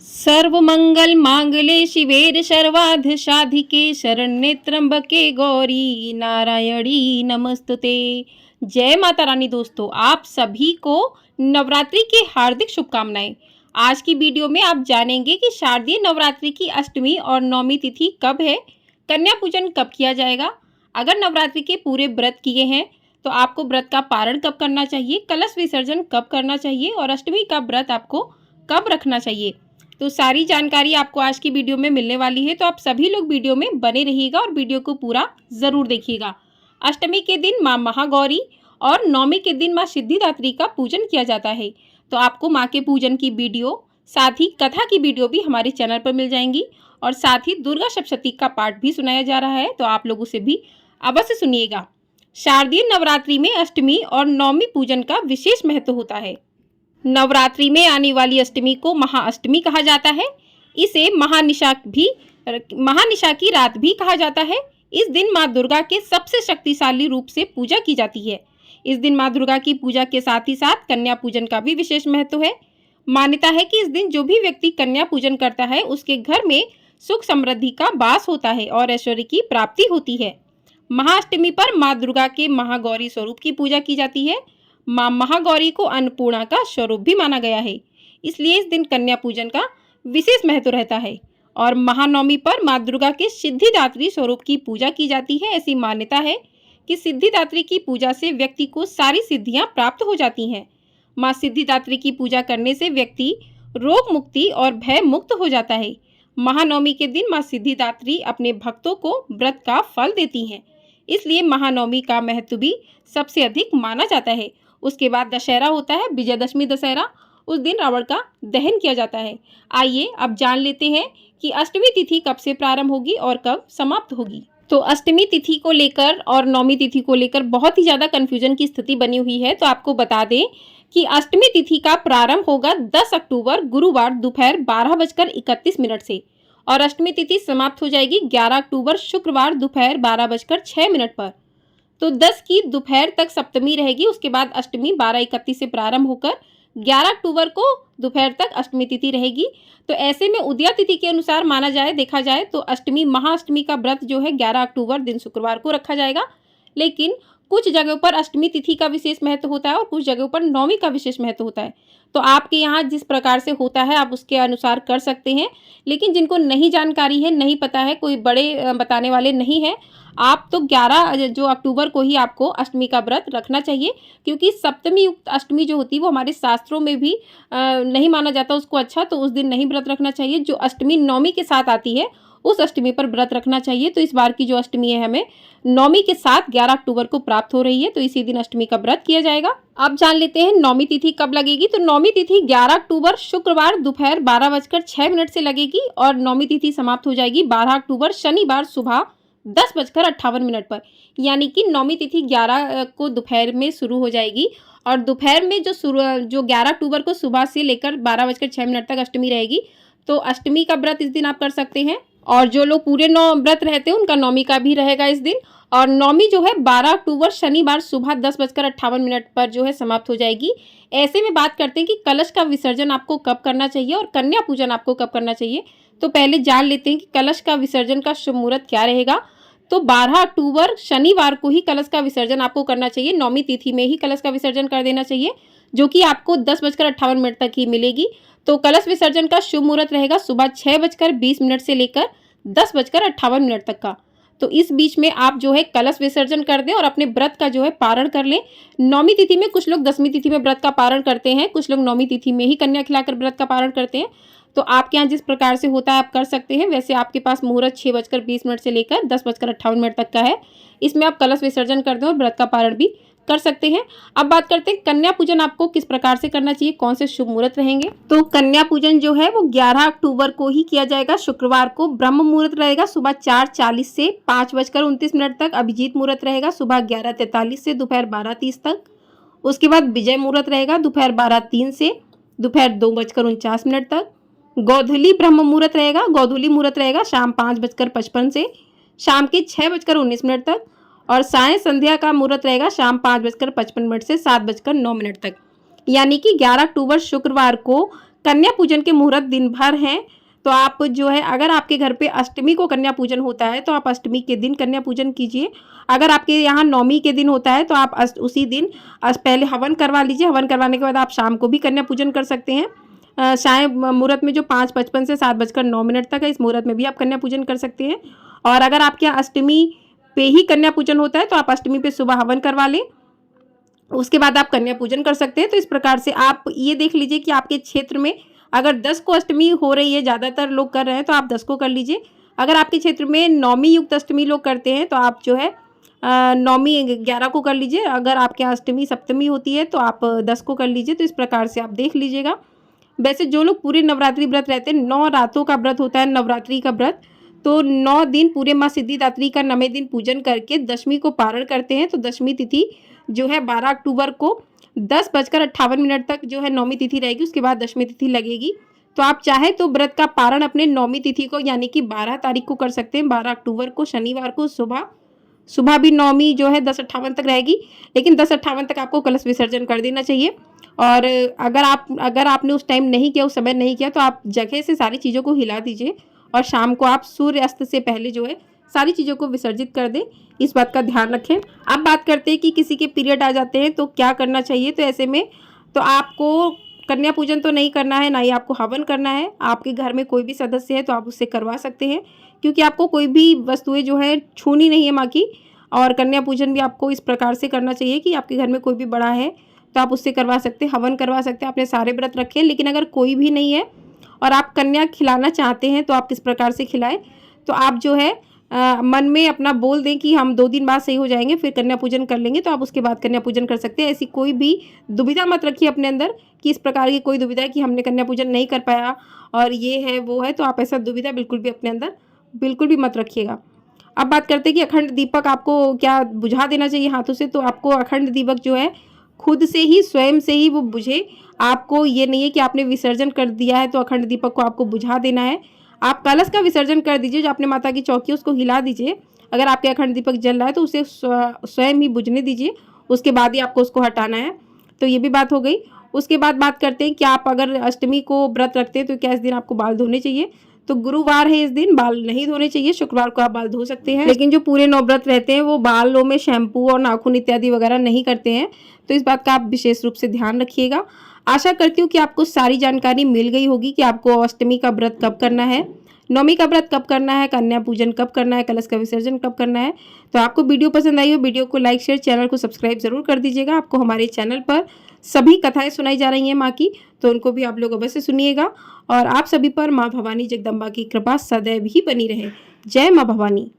सर्वमंगल मांगले शिवेर सर्वाध साधिके शरण्ये त्र्यंबके गौरी नारायणी नमस्तुते। जय माता रानी। दोस्तों, आप सभी को नवरात्रि की हार्दिक शुभकामनाएं। आज की वीडियो में आप जानेंगे कि शारदीय नवरात्रि की अष्टमी और नवमी तिथि कब है, कन्या पूजन कब किया जाएगा, अगर नवरात्रि के पूरे व्रत किए हैं तो आपको व्रत का पारण कब करना चाहिए, कलश विसर्जन कब करना चाहिए और अष्टमी का व्रत आपको कब रखना चाहिए। तो सारी जानकारी आपको आज की वीडियो में मिलने वाली है, तो आप सभी लोग वीडियो में बने रहिएगा और वीडियो को पूरा ज़रूर देखिएगा। अष्टमी के दिन माँ महागौरी और नवमी के दिन माँ सिद्धिदात्री का पूजन किया जाता है। तो आपको माँ के पूजन की वीडियो, साथ ही कथा की वीडियो भी हमारे चैनल पर मिल जाएंगी और साथ ही दुर्गा सप्तशती का पाठ भी सुनाया जा रहा है, तो आप लोग उसे भी अवश्य सुनिएगा। शारदीय नवरात्रि में अष्टमी और नवमी पूजन का विशेष महत्व होता है। नवरात्रि में आने वाली अष्टमी को महाअष्टमी कहा जाता है। इसे महानिशा की रात भी कहा जाता है। इस दिन माँ दुर्गा के सबसे शक्तिशाली रूप से पूजा की जाती है। इस दिन माँ दुर्गा की पूजा के साथ ही साथ कन्या पूजन का भी विशेष महत्व है। मान्यता है कि इस दिन जो भी व्यक्ति कन्या पूजन करता है उसके घर में सुख समृद्धि का वास होता है और ऐश्वर्य की प्राप्ति होती है। महाअष्टमी पर माँ दुर्गा के महागौरी स्वरूप की पूजा की जाती है। माँ महागौरी को अन्नपूर्णा का स्वरूप भी माना गया है, इसलिए इस दिन कन्या पूजन का विशेष महत्व रहता है। और महानवमी पर माँ दुर्गा के सिद्धिदात्री स्वरूप की पूजा की जाती है। ऐसी मान्यता है कि सिद्धिदात्री की पूजा से व्यक्ति को सारी सिद्धियां प्राप्त हो जाती हैं। माँ सिद्धिदात्री की पूजा करने से व्यक्ति रोग मुक्ति और भय मुक्त हो जाता है। महानवमी के दिन माँ सिद्धिदात्री अपने भक्तों को व्रत का फल देती हैं, इसलिए महानवमी का महत्व भी सबसे अधिक माना जाता है। उसके बाद दशहरा होता है, विजयदशमी दशहरा। उस दिन रावण का दहन किया जाता है। आइए अब जान लेते हैं कि अष्टमी तिथि कब से प्रारंभ होगी और कब समाप्त होगी। तो अष्टमी तिथि को लेकर और नवमी तिथि को लेकर बहुत ही ज़्यादा कन्फ्यूजन की स्थिति बनी हुई है। तो आपको बता दें कि अष्टमी तिथि का प्रारंभ होगा 10 अक्टूबर गुरुवार दोपहर 12:31 से और अष्टमी तिथि समाप्त हो जाएगी 11 अक्टूबर शुक्रवार दोपहर 12:06 पर। तो 10 की दोपहर तक सप्तमी रहेगी। उसके बाद अष्टमी 12:31 से प्रारंभ होकर 11 अक्टूबर को दोपहर तक अष्टमी तिथि रहेगी। तो ऐसे में उदया तिथि के अनुसार देखा जाए तो अष्टमी महाअष्टमी का व्रत जो है 11 अक्टूबर दिन शुक्रवार को रखा जाएगा। लेकिन कुछ जगहों पर अष्टमी तिथि का विशेष महत्व होता है और कुछ जगहों पर नवमी का विशेष महत्व होता है। तो आपके यहाँ जिस प्रकार से होता है आप उसके अनुसार कर सकते हैं। लेकिन जिनको नहीं जानकारी है, नहीं पता है, कोई बड़े बताने वाले नहीं है, आप तो 11 जो अक्टूबर को ही आपको अष्टमी का व्रत रखना चाहिए, क्योंकि सप्तमी युक्त अष्टमी जो होती है वो हमारे शास्त्रों में भी नहीं माना जाता उसको अच्छा, तो उस दिन नहीं व्रत रखना चाहिए। जो अष्टमी नवमी के साथ आती है उस अष्टमी पर व्रत रखना चाहिए। तो इस बार की जो अष्टमी है हमें नवमी के साथ 11 अक्टूबर को प्राप्त हो रही है, तो इसी दिन अष्टमी का व्रत किया जाएगा। अब जान लेते हैं नवमी तिथि कब लगेगी। तो नवमी तिथि 11 अक्टूबर शुक्रवार दोपहर 12:06 से लगेगी और नवमी तिथि समाप्त हो जाएगी 12 अक्टूबर शनिवार सुबह 10:58 पर। यानी कि नवमी तिथि 11 को दोपहर में शुरू हो जाएगी और दोपहर में जो 11 अक्टूबर को सुबह से लेकर 12:06 तक अष्टमी रहेगी। तो अष्टमी का व्रत इस दिन आप कर सकते हैं और जो लोग पूरे व्रत रहते हैं उनका नवमी का भी रहेगा इस दिन। और नवमी जो है 12 अक्टूबर शनिवार सुबह 10:58 पर जो है समाप्त हो जाएगी। ऐसे में बात करते हैं कि कलश का विसर्जन आपको कब करना चाहिए और कन्या पूजन आपको कब करना चाहिए। तो पहले जान लेते हैं कि कलश का विसर्जन का शुभ मुहूर्त क्या रहेगा। तो 12 अक्टूबर शनिवार को ही कलश का विसर्जन आपको करना चाहिए। नवमी तिथि में ही कलश का विसर्जन कर देना चाहिए, जो कि आपको 10:58 तक ही मिलेगी। तो कलश विसर्जन का शुभ मुहूर्त रहेगा सुबह 6:20 से लेकर 10:58 तक का। तो इस बीच में आप जो है कलश विसर्जन कर दें और अपने व्रत का जो है पारण कर लें। नवमी तिथि में कुछ लोग 10वीं तिथि में व्रत का पारण करते हैं, कुछ लोग नवमी तिथि में ही कन्या खिलाकर व्रत का पारण करते हैं। तो आपके यहाँ जिस प्रकार से होता है आप कर सकते हैं। वैसे आपके पास मुहूर्त 6:20 से लेकर 10:58 तक का है। इसमें आप कलश विसर्जन कर दें और व्रत का पारण भी कर सकते हैं। अब बात करते हैं कन्या पूजन आपको किस प्रकार से करना चाहिए, कौन से शुभ मुहूर्त रहेंगे। तो कन्या पूजन जो है वो 11 अक्टूबर को ही किया जाएगा। शुक्रवार को ब्रह्म मुहूर्त रहेगा सुबह 4:40 से 5:29 तक। अभिजीत मुहूर्त रहेगा सुबह 11:43 से दोपहर 12:30 तक। उसके बाद विजय मुहूर्त रहेगा दोपहर 12:03 से दोपहर 2:49 तक। गोधूली ब्रह्म मुहूर्त रहेगा, गोधूली मुहूर्त रहेगा शाम 5:55 से शाम के 6:19 तक। और साय संध्या का मुहूर्त रहेगा शाम 5:55 से 7:09 तक। यानी कि 11 अक्टूबर शुक्रवार को कन्या पूजन के मुहूर्त दिन भर हैं, तो आप जो है अगर आपके घर पे अष्टमी को कन्या पूजन होता है तो आप अष्टमी के दिन कन्या पूजन कीजिए। अगर आपके यहाँ नवमी के दिन होता है तो आप उसी दिन पहले हवन करवा लीजिए। हवन करवाने के बाद आप शाम को भी कन्या पूजन कर सकते हैं। शायद मुहूर्त में जो 5:55 से 7:09 तक है, इस मुहूर्त में भी आप कन्या पूजन कर सकते हैं। और अगर आपके यहाँ अष्टमी पे ही कन्या पूजन होता है तो आप अष्टमी पे सुबह हवन करवा लें, उसके बाद आप कन्या पूजन कर सकते हैं। तो इस प्रकार से आप ये देख लीजिए कि आपके क्षेत्र में अगर 10 को अष्टमी हो रही है, ज़्यादातर लोग कर रहे हैं, तो आप 10 को कर लीजिए। अगर आपके क्षेत्र में नवमी युक्त अष्टमी लोग करते हैं तो आप जो है नवमी 11 को कर लीजिए। अगर आपके यहाँ अष्टमी सप्तमी होती है तो आप 10 को कर लीजिए। तो इस प्रकार से आप देख लीजिएगा। वैसे जो लोग पूरे नवरात्रि व्रत रहते हैं, 9 रातों का व्रत होता है नवरात्रि का व्रत, तो 9 दिन पूरे माँ सिद्धिदात्री का 9वें दिन पूजन करके दशमी को पारण करते हैं। तो दशमी तिथि जो है 12 अक्टूबर को 10:58 तक जो है नवमी तिथि रहेगी, उसके बाद दशमी तिथि लगेगी। तो आप चाहे तो व्रत का पारण अपने नवमी तिथि को यानी कि 12 तारीख को कर सकते हैं। 12 अक्टूबर को शनिवार को सुबह भी नवमी जो है 10:58 तक रहेगी, लेकिन 10:58 तक आपको कलश विसर्जन कर देना चाहिए। और अगर आपने उस टाइम नहीं किया, उस समय नहीं किया, तो आप जगह से सारी चीज़ों को हिला दीजिए और शाम को आप सूर्य अस्त से पहले जो है सारी चीज़ों को विसर्जित कर दें। इस बात का ध्यान रखें। अब बात करते हैं कि किसी के पीरियड आ जाते हैं तो क्या करना चाहिए। तो ऐसे में तो आपको कन्या पूजन तो नहीं करना है, ना ही आपको हवन करना है। आपके घर में कोई भी सदस्य है तो आप उससे करवा सकते हैं, क्योंकि आपको कोई भी वस्तुएं जो है छूनी नहीं है माँ की। और कन्या पूजन भी आपको इस प्रकार से करना चाहिए कि आपके घर में कोई भी बड़ा है तो आप उससे करवा सकते हैं, हवन करवा सकते हैं। आपने सारे व्रत रखे हैं, लेकिन अगर कोई भी नहीं है और आप कन्या खिलाना चाहते हैं तो आप किस प्रकार से खिलाएं। तो आप जो है मन में अपना बोल दें कि हम 2 दिन बाद सही हो जाएंगे, फिर कन्या पूजन कर लेंगे, तो आप उसके बाद कन्या पूजन कर सकते हैं। ऐसी कोई भी दुविधा मत रखिए अपने अंदर कि इस प्रकार की कोई दुविधा है कि हमने कन्या पूजन नहीं कर पाया और ये है वो है, तो आप ऐसा दुविधा बिल्कुल भी अपने अंदर बिल्कुल भी मत रखिएगा। अब बात करते हैं कि अखंड दीपक आपको क्या बुझा देना चाहिए हाथों से। तो आपको अखंड दीपक जो है खुद से ही स्वयं से ही वो बुझे। आपको ये नहीं है कि आपने विसर्जन कर दिया है तो अखंड दीपक को आपको बुझा देना है। आप कलश का विसर्जन कर दीजिए, जो आपने माता की चौकी उसको हिला दीजिए। अगर आपके अखंड दीपक जल रहा है तो उसे स्वयं ही बुझने दीजिए, उसके बाद ही आपको उसको हटाना है। तो ये भी बात हो गई। उसके बाद बात करते हैं कि आप अगर अष्टमी को व्रत रखते हैं तो क्या इस दिन आपको बाल धोने चाहिए। तो गुरुवार है, इस दिन बाल नहीं धोने चाहिए। शुक्रवार को आप बाल धो सकते हैं, लेकिन जो पूरे 9 व्रत रहते हैं वो बालों में शैम्पू और नाखून इत्यादि वगैरह नहीं करते हैं। तो इस बात का आप विशेष रूप से ध्यान रखिएगा। आशा करती हूँ कि आपको सारी जानकारी मिल गई होगी कि आपको अष्टमी का व्रत कब करना है, नवमी का व्रत कब करना है, कन्या पूजन कब करना है, कलश का विसर्जन कब करना है। तो आपको वीडियो पसंद आई हो, वीडियो को लाइक शेयर, चैनल को सब्सक्राइब जरूर कर दीजिएगा। आपको हमारे चैनल पर सभी कथाएं सुनाई जा रही हैं माँ की, तो उनको भी आप लोग अवश्य सुनिएगा। और आप सभी पर माँ भवानी जगदम्बा की कृपा सदैव ही बनी रहे। जय माँ भवानी।